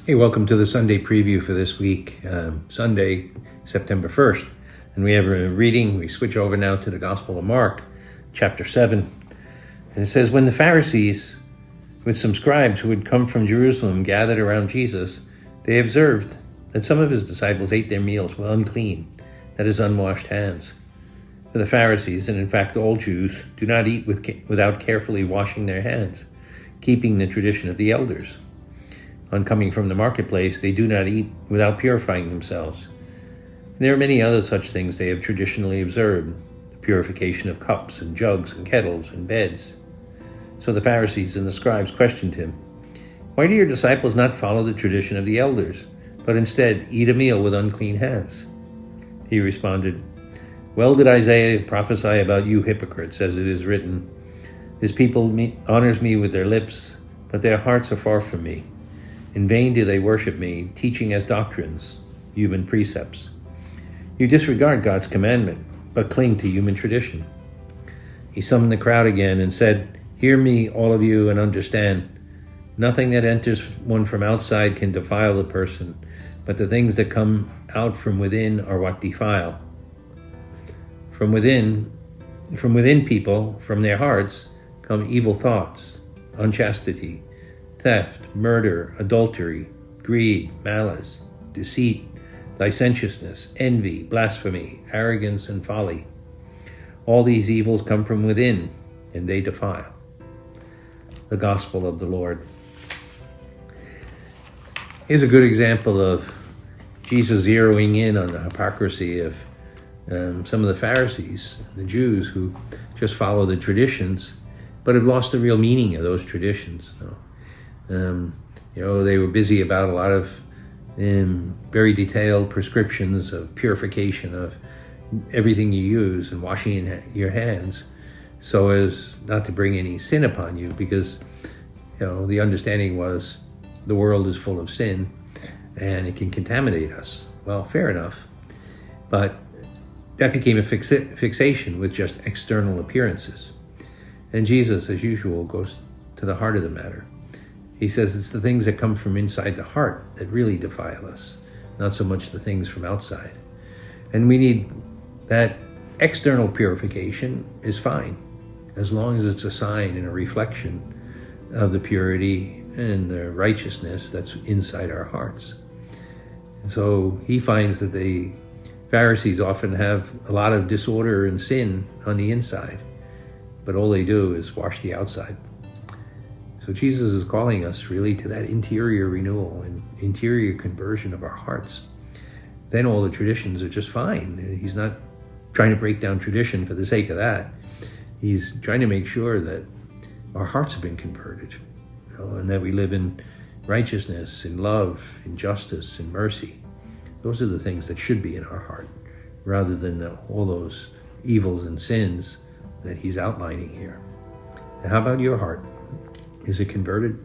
Hey, welcome to the Sunday preview for this week, Sunday, September 1st. And we have a reading. We switch over now to the Gospel of Mark, chapter 7. And it says, when the Pharisees, with some scribes who had come from Jerusalem, gathered around Jesus, they observed that some of his disciples ate their meals with unclean, that is, unwashed hands. For the Pharisees, and in fact all Jews, do not eat without carefully washing their hands, keeping the tradition of the elders. On coming from the marketplace, they do not eat without purifying themselves. And there are many other such things they have traditionally observed, the purification of cups and jugs and kettles and beds. So the Pharisees and the scribes questioned him, why do your disciples not follow the tradition of the elders, but instead eat a meal with unclean hands? He responded, well did Isaiah prophesy about you hypocrites, as it is written, this people honors me with their lips, but their hearts are far from me. In vain do they worship me, teaching as doctrines human precepts. You disregard God's commandment, but cling to human tradition. He summoned the crowd again and said, hear me, all of you, and understand. Nothing that enters one from outside can defile the person, but the things that come out from within are what defile. From within people, from their hearts, come evil thoughts, unchastity, theft, murder, adultery, greed, malice, deceit, licentiousness, envy, blasphemy, arrogance, and folly. All these evils come from within, and they defile. The Gospel of the Lord. Here's a good example of Jesus zeroing in on the hypocrisy of some of the Pharisees, the Jews, who just follow the traditions, but have lost the real meaning of those traditions. They were busy about a lot of very detailed prescriptions of purification of everything you use and washing your hands so as not to bring any sin upon you, because the understanding was the world is full of sin and it can contaminate us. Well, fair enough, but that became a fixation with just external appearances. And Jesus, as usual, goes to the heart of the matter. He says it's the things that come from inside the heart that really defile us, not so much the things from outside. And we need that external purification is fine, as long as it's a sign and a reflection of the purity and the righteousness that's inside our hearts. And so he finds that the Pharisees often have a lot of disorder and sin on the inside, but all they do is wash the outside. So Jesus is calling us really to that interior renewal and interior conversion of our hearts. Then all the traditions are just fine. He's not trying to break down tradition for the sake of that. He's trying to make sure that our hearts have been converted, and that we live in righteousness, in love, in justice, in mercy. Those are the things that should be in our heart, rather than all those evils and sins that he's outlining here. And how about your heart? Is it converted?